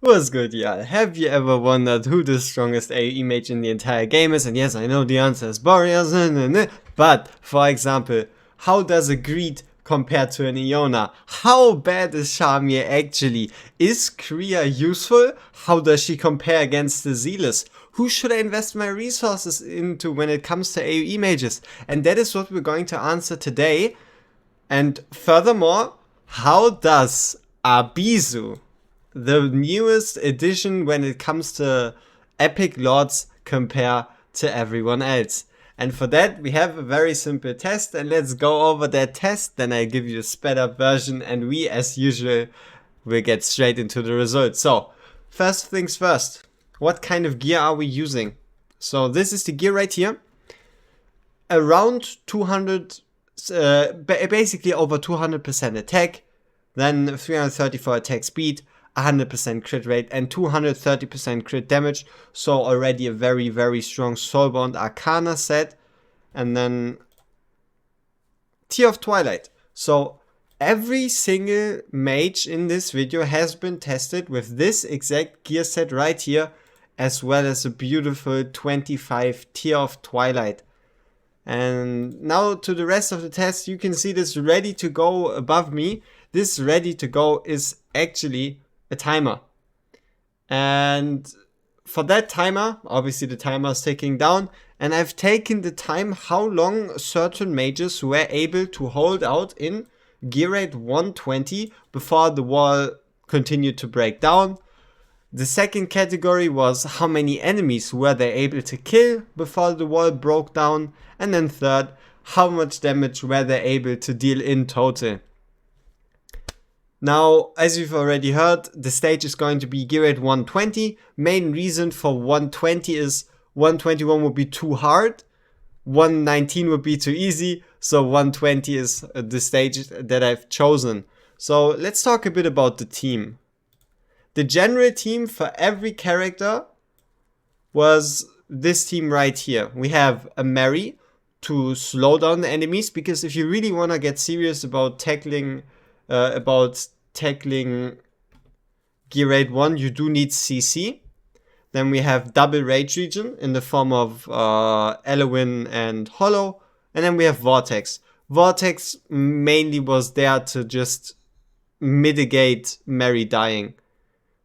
What's good, y'all? Have you ever wondered who the strongest AOE mage in the entire game is? And yes, I know the answer is Boreas, but, for example, how does a Greed compare to an Iona? How bad is Shamir actually? Is Kriya useful? How does she compare against the Zealous? Who should I invest my resources into when it comes to AOE mages? And that is what we're going to answer today. And furthermore, how does Abizu, the newest addition when it comes to epic lords, compare to everyone else? And for that, we have a very simple test, and let's go over that test. Then I give you a sped up version, and we, as usual, will get straight into the results. So, first things first, what kind of gear are we using? So this is the gear right here. Around 200, basically over 200% attack, then 334 attack speed, 100% crit rate, and 230% crit damage. So already a very, very strong Soulbound Arcana set. And then Tear of Twilight. So every single mage in this video has been tested with this exact gear set right here, as well as a beautiful 25 Tear of Twilight. And now to the rest of the test, you can see this ready to go above me. This ready to go is actually a timer. And for that timer, obviously the timer is ticking down, and I've taken the time how long certain mages were able to hold out in gear rate 120 before the wall continued to break down. The second category was how many enemies were they able to kill before the wall broke down. And then third, how much damage were they able to deal in total. Now, as you've already heard, the stage is going to be gear rate 120. Main reason for 120 is 121 would be too hard, 119 would be too easy, so 120 is the stage that I've chosen. So let's talk a bit about the team. The general team for every character was this team right here. We have a Mary to slow down the enemies, because if you really want to get serious about tackling gear rate 1, you do need CC. Then we have double rage regen in the form of Elowin and Hollow. And then we have Vortex. Vortex mainly was there to just mitigate Mary dying.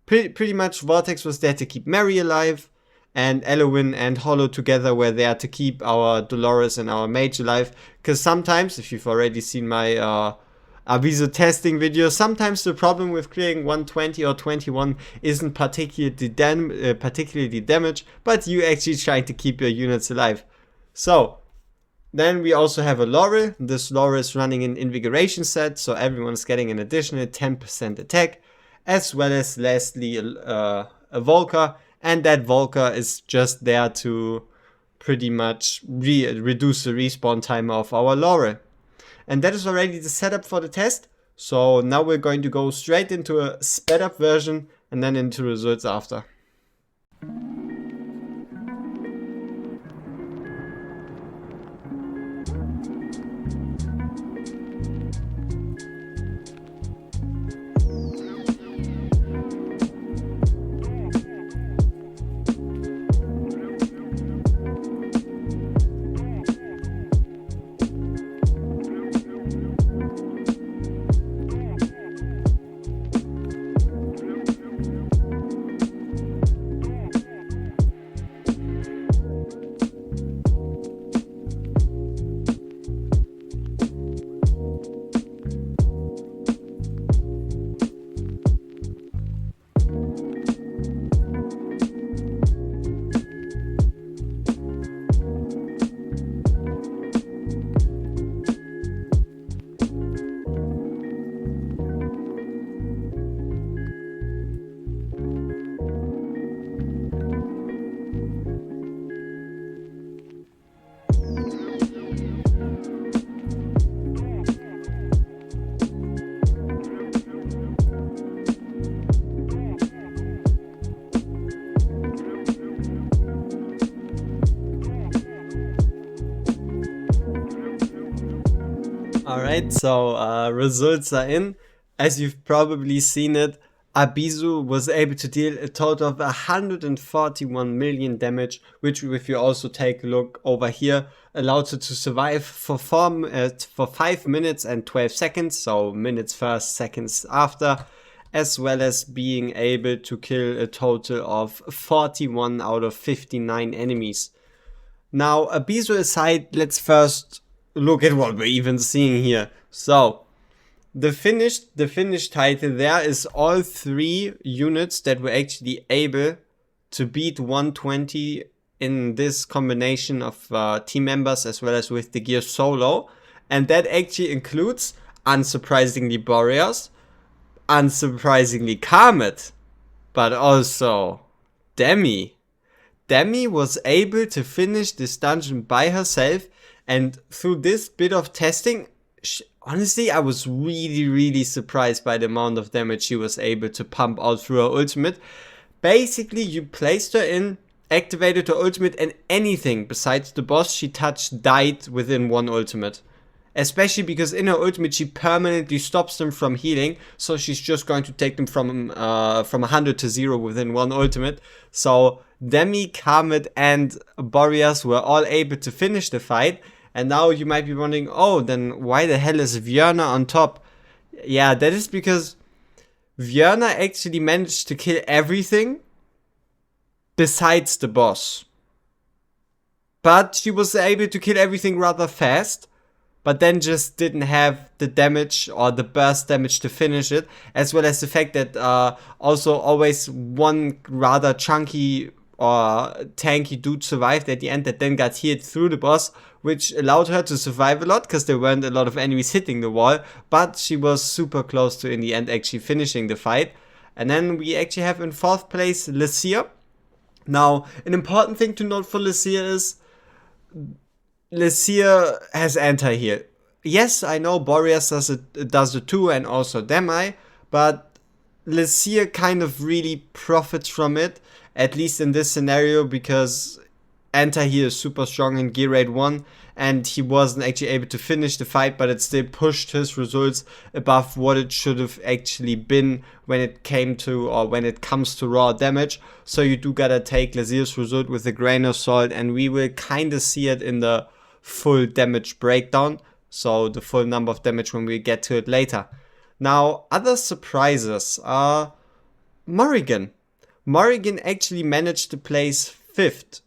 Pretty much Vortex was there to keep Mary alive, and Elowin and Hollow together were there to keep our Dolores and our mage alive. Because sometimes, if you've already seen my Abizu testing video, sometimes the problem with clearing 120 or 21 isn't particularly damage, but you actually trying to keep your units alive. So then we also have a Laurel. This Laurel is running an invigoration set, so everyone's getting an additional 10% attack, as well as lastly a Volker, and that Volker is just there to pretty much reduce the respawn time of our Laurel. And that is already the setup for the test. So now we're going to go straight into a sped up version and then into results after. Alright, so results are in. As you've probably seen it, Abizu was able to deal a total of 141 million damage, which, if you also take a look over here, allowed her to survive for 5 minutes and 12 seconds, so minutes first, seconds after, as well as being able to kill a total of 41 out of 59 enemies. Now, Abizu aside, let's first look at what we're even seeing here. So, the finished title there is all 3 units that were actually able to beat 120 in this combination of team members as well as with the gear solo. And that actually includes, unsurprisingly, Boreas, unsurprisingly, Karmet, but also Demi. Demi was able to finish this dungeon by herself, and through this bit of testing, honestly, I was really surprised by the amount of damage she was able to pump out through her ultimate. Basically, you placed her in, activated her ultimate, and anything besides the boss she touched died within one ultimate. Especially because in her ultimate she permanently stops them from healing, so she's just going to take them from 100 to 0 within one ultimate. So Demi, Karmet, and Boreas were all able to finish the fight. And now you might be wondering, oh, then why the hell is Vjörna on top? Yeah, that is because Vjörna actually managed to kill everything besides the boss. But she was able to kill everything rather fast, but then just didn't have the damage or the burst damage to finish it, as well as the fact that also always one rather chunky or tanky dude survived at the end that then got hit through the boss, which allowed her to survive a lot because there weren't a lot of enemies hitting the wall, but she was super close to in the end actually finishing the fight. And then we actually have in 4th place Lycia. Now, an important thing to note for Lycia is Lycia has anti-heal. Yes, I know Boreas does it too, and also Demi, but Lycia kind of really profits from it, at least in this scenario, because anti-heal is super strong in Gear Raid 1, and he wasn't actually able to finish the fight, but it still pushed his results above what it should have actually been when it came to, or when it comes to raw damage. So you do gotta take Lycia's result with a grain of salt, and we will kind of see it in the full damage breakdown, so the full number of damage when we get to it later. Now, other surprises are Morrigan. Morrigan actually managed to place 5th.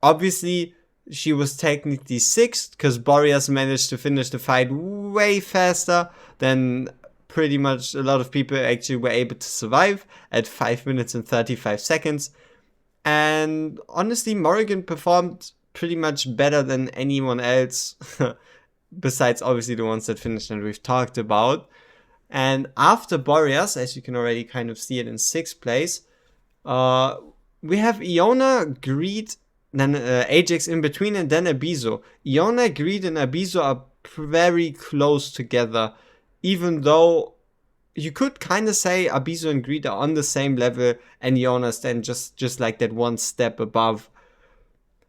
Obviously, she was technically 6th because Boreas managed to finish the fight way faster than pretty much a lot of people actually were able to survive at 5 minutes and 35 seconds. And honestly, Morrigan performed pretty much better than anyone else, besides obviously the ones that finished and we've talked about. And after Boreas, as you can already kind of see it in 6th place, we have Iona, Greed, then Ajax in between, and then Abizu. Iona, Greed, and Abizu are very close together, even though you could kind of say Abizu and Greed are on the same level, and Iona's then just like that one step above.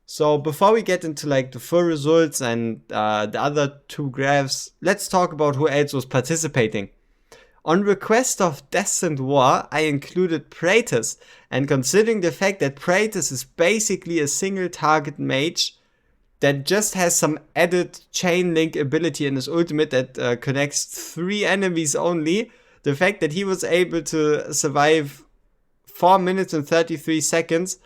So before we get into like the full results and the other 2 graphs, let's talk about who else was participating. On request of Descent War, I included Praetus, and considering the fact that Praetus is basically a single target mage that just has some added chain link ability in his ultimate that connects 3 enemies only, the fact that he was able to survive 4 minutes and 33 seconds,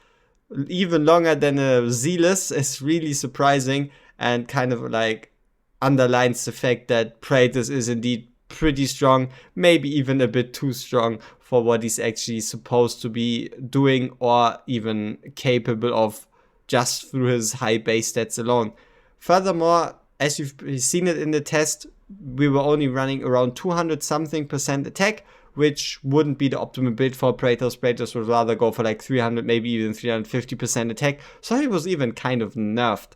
even longer than a Zealous, is really surprising and kind of like underlines the fact that Praetus is indeed pretty strong, maybe even a bit too strong for what he's actually supposed to be doing or even capable of just through his high base stats alone. Furthermore, as you've seen it in the test, we were only running around 200 something % attack, which wouldn't be the optimal build for Praetus. Praetus would rather go for like 300, maybe even 350% attack, so he was even kind of nerfed.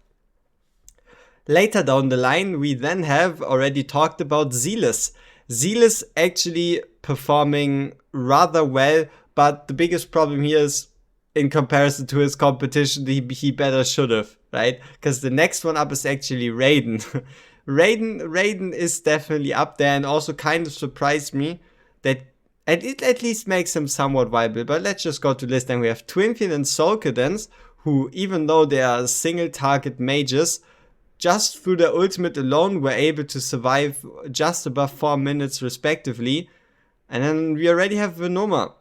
Later down the line, we then have already talked about Zealous. Zealous actually performing rather well, but the biggest problem here is in comparison to his competition, he better should have, right? Because the next one up is actually Raiden. Raiden is definitely up there, and also kind of surprised me that And it at least makes him somewhat viable. But let's just go to list. And we have Twinfield and Soul Cadence, who, even though they are single target mages, just through their ultimate alone were able to survive just above 4 minutes respectively. And then we already have Venoma.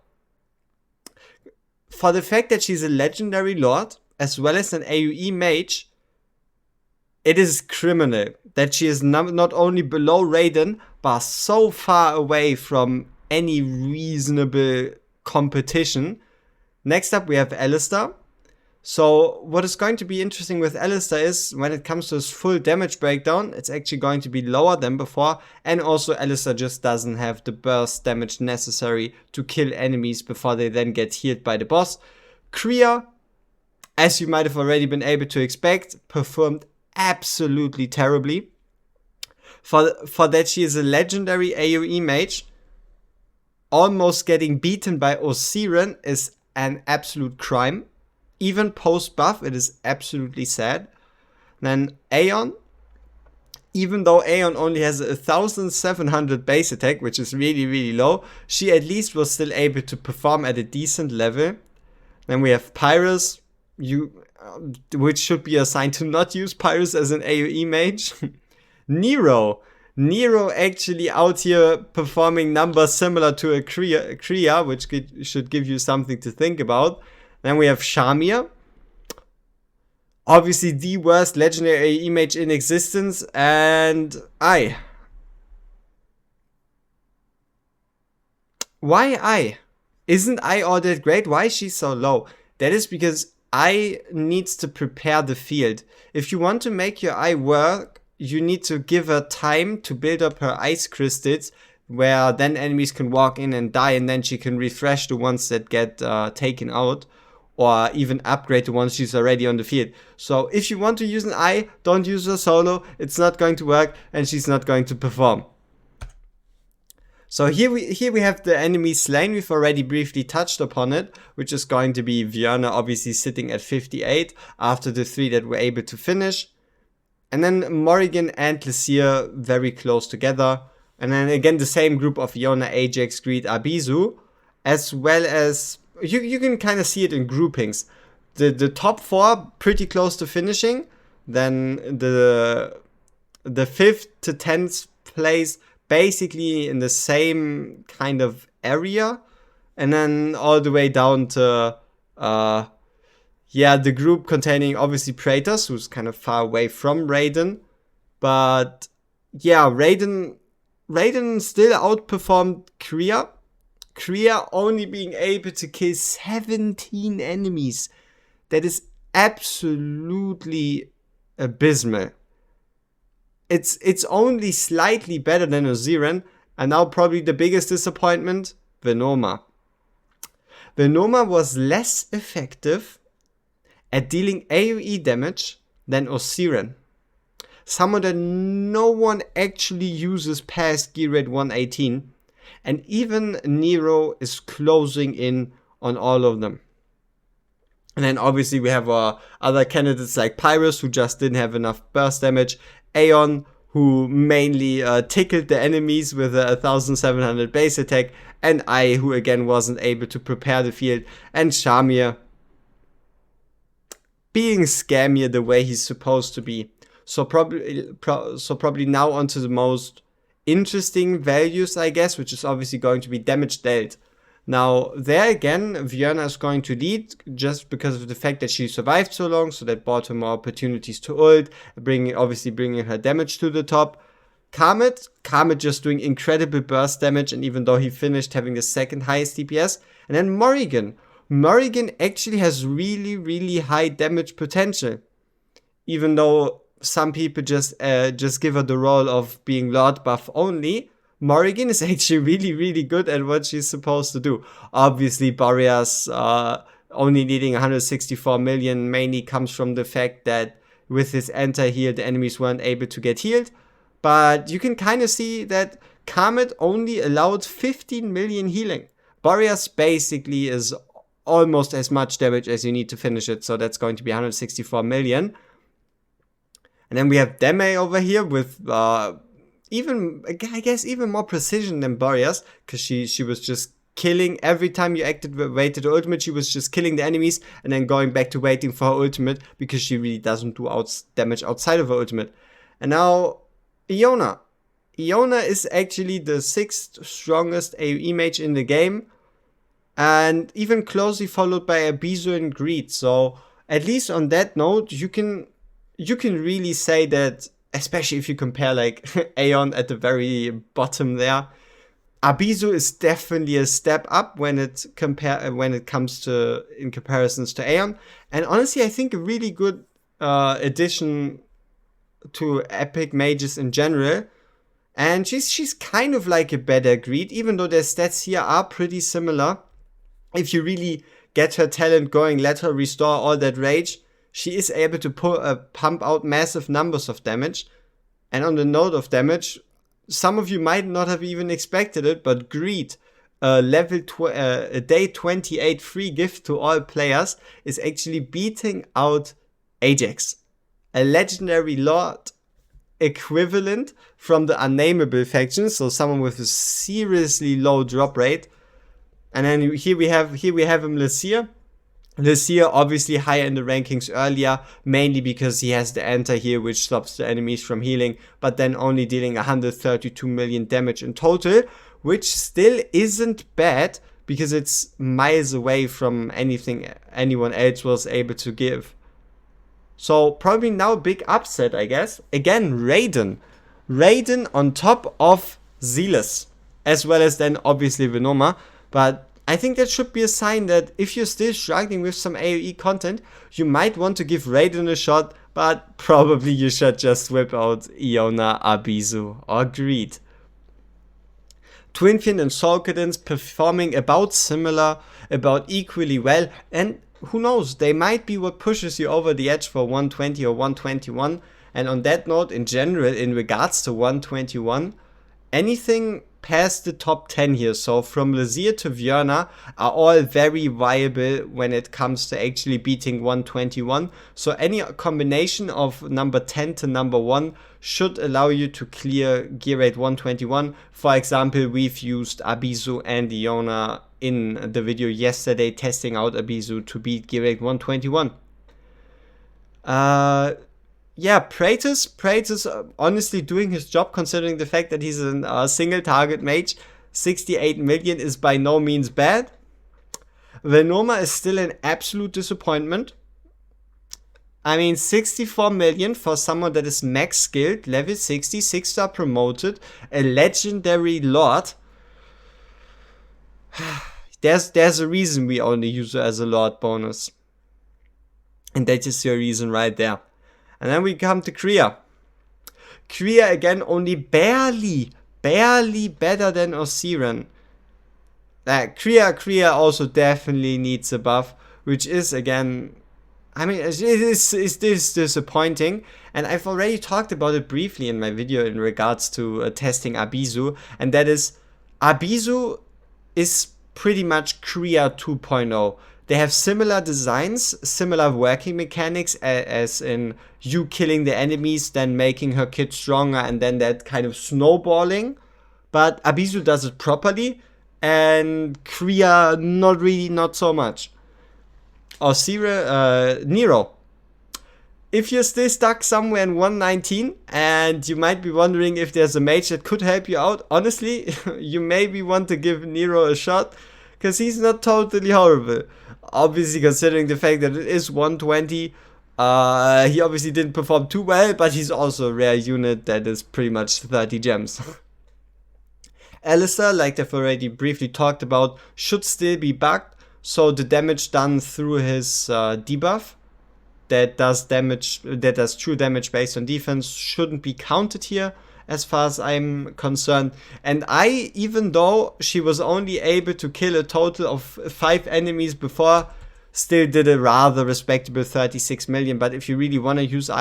For the fact that she's a legendary lord, as well as an AOE mage, it is criminal that she is not only below Raiden, but so far away from any reasonable competition. Next up we have Alistar. So what is going to be interesting with Alistar is when it comes to his full damage breakdown, it's actually going to be lower than before. And also Alistar just doesn't have the burst damage necessary to kill enemies before they then get healed by the boss. Kriya, as you might have already been able to expect, performed absolutely terribly. For that she is a legendary AOE mage, almost getting beaten by Osiren is an absolute crime. Even post-buff, it is absolutely sad. Then Aeon, even though Aeon only has 1,700 base attack, which is really, really low, she at least was still able to perform at a decent level. Then we have Pyrus, which should be assigned to not use Pyrus as an AOE mage. Nero actually out here performing numbers similar to a Kriya, which should give you something to think about. Then we have Shamir. Obviously the worst legendary AOE mage in existence. And I. Why I? Isn't I all that great? Why is she so low? That is because I needs to prepare the field. If you want to make your eye work, you need to give her time to build up her ice crystals, where then enemies can walk in and die, and then she can refresh the ones that get taken out, or even upgrade the ones she's already on the field. So if you want to use an eye, don't use her solo. It's not going to work, and she's not going to perform. So here we have the enemy slain. We've already briefly touched upon it, which is going to be Vierna, obviously sitting at 58 after the 3 that were able to finish. And then Morrigan and Lycia very close together. And then again the same group of Iona, Ajax, Greed, Abizu. As well as, you can kind of see it in groupings. The top 4 pretty close to finishing. Then the 5th to 10th place basically in the same kind of area. And then all the way down to the group containing obviously Praetus, who's kind of far away from Raiden. But yeah, Raiden still outperformed Kriya. Kriya only being able to kill 17 enemies. That is absolutely abysmal. It's only slightly better than Osiren. And now probably the biggest disappointment, Venoma. Venoma was less effective at dealing AOE damage than Osiren. Someone that no one actually uses past gear rate 118. And even Nero is closing in on all of them. And then obviously we have our other candidates like Pyrus, who just didn't have enough burst damage. Aeon, who mainly tickled the enemies with a 1,700 base attack. And I, who again wasn't able to prepare the field. And Shamir being scammier the way he's supposed to be. So probably now onto the most interesting values, I guess, which is obviously going to be damage dealt. Now, there again, Vierna is going to lead just because of the fact that she survived so long, so that brought her more opportunities to ult, bringing her damage to the top. Karmit just doing incredible burst damage, and even though he finished having the second highest DPS. And then Morrigan actually has really, really high damage potential. Even though some people just give her the role of being Lord buff only, Morrigan is actually really, really good at what she's supposed to do. Obviously, Boreas only needing 164 million mainly comes from the fact that with his anti-heal, the enemies weren't able to get healed. But you can kind of see that Karmit only allowed 15 million healing. Boreas basically is almost as much damage as you need to finish it, so that's going to be 164 million. And then we have Deme over here with even, I guess, even more precision than Boreas, because she was just killing every time you waited her ultimate. She was just killing the enemies and then going back to waiting for her ultimate, because she really doesn't do damage outside of her ultimate. And now Iona. Iona is actually the 6th strongest AoE mage in the game, and even closely followed by Abizu and Greed. So at least on that note, you can really say that, especially if you compare like Aeon at the very bottom there, Abizu is definitely a step up when it comes to in comparisons to Aeon. And honestly, I think a really good addition to epic mages in general. And she's kind of like a better Greed, even though their stats here are pretty similar. If you really get her talent going, let her restore all that rage, she is able to pump out massive numbers of damage. And on the note of damage, some of you might not have even expected it, but Greed, a day 28 free gift to all players, is actually beating out Ajax, a legendary lord equivalent from the unnameable faction, so someone with a seriously low drop rate. And then here we have him, Lasir. Lasir obviously higher in the rankings earlier, mainly because he has the enter here, which stops the enemies from healing, but then only dealing 132 million damage in total, which still isn't bad, because it's miles away from anything anyone else was able to give. So probably now big upset, I guess. Again, Raiden. Raiden on top of Zealous, as well as then obviously Venoma. But I think that should be a sign that if you're still struggling with some AoE content, you might want to give Raiden a shot, but probably you should just whip out Iona, Abizu, or Greed. Twinfiend and Soul Cadence performing about similar, about equally well, and who knows, they might be what pushes you over the edge for 120 or 121. And on that note, in general, in regards to 121, anything past the top 10 here, so from Lasir to Vjörna, are all very viable when it comes to actually beating 121. So any combination of number 10 to number 1 should allow you to clear gear rate 121. For example, we've used Abizu and Iona in the video yesterday, testing out Abizu to beat gear rate 121. Yeah, Praetus honestly doing his job, considering the fact that he's a single target mage. 68 million is by no means bad. Venoma is still an absolute disappointment. I mean, 64 million for someone that is max skilled, level 60, 6-star promoted, a legendary lord. There's a reason we only use her as a lord bonus. And that is your reason right there. And then we come to Kriya. Kriya again only barely better than Osiren. Kriya also definitely needs a buff, which is again, I mean, it is disappointing. And I've already talked about it briefly in my video in regards to testing Abizu. And that is, Abizu is pretty much Kriya 2.0. They have similar designs, similar working mechanics, as in you killing the enemies, then making her kit stronger, and then that kind of snowballing. But Abizu does it properly, and Kriya not so much. Or Nero. If you're still stuck somewhere in 119, and you might be wondering if there's a mage that could help you out, honestly, you maybe want to give Nero a shot, because he's not totally horrible. Obviously, considering the fact that it is 120, he obviously didn't perform too well, but he's also a rare unit that is pretty much 30 gems. Alistair, like I've already briefly talked about, should still be bugged, so the damage done through his debuff that does true damage based on defense shouldn't be counted here, as far as I'm concerned. And even though she was only able to kill a total of 5 enemies before, still did a rather respectable 36 million. But if you really want to use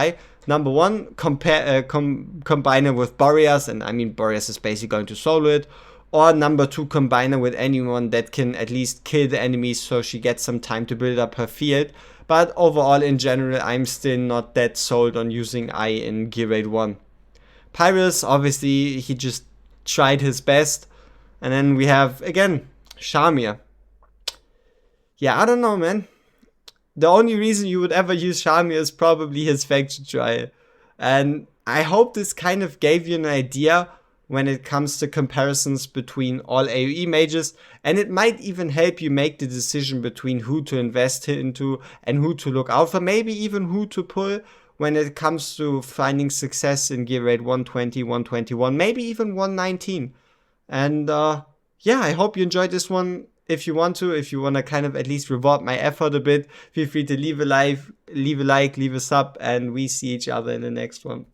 number one, combine it with Boreas, and I mean Boreas is basically going to solo it, or number 2, combine her with anyone that can at least kill the enemies so she gets some time to build up her field. But overall, in general, I'm still not that sold on using in gear rate 1. Pyrus, obviously, he just tried his best. And then we have, again, Shamir. Yeah, I don't know, man. The only reason you would ever use Shamir is probably his faction trial. And I hope this kind of gave you an idea when it comes to comparisons between all AOE mages, and it might even help you make the decision between who to invest into and who to look out for, maybe even who to pull when it comes to finding success in gear rate 120, 121, maybe even 119. And yeah, I hope you enjoyed this one. If you want to kind of at least reward my effort a bit, feel free to leave a like, leave a sub, and we see each other in the next one.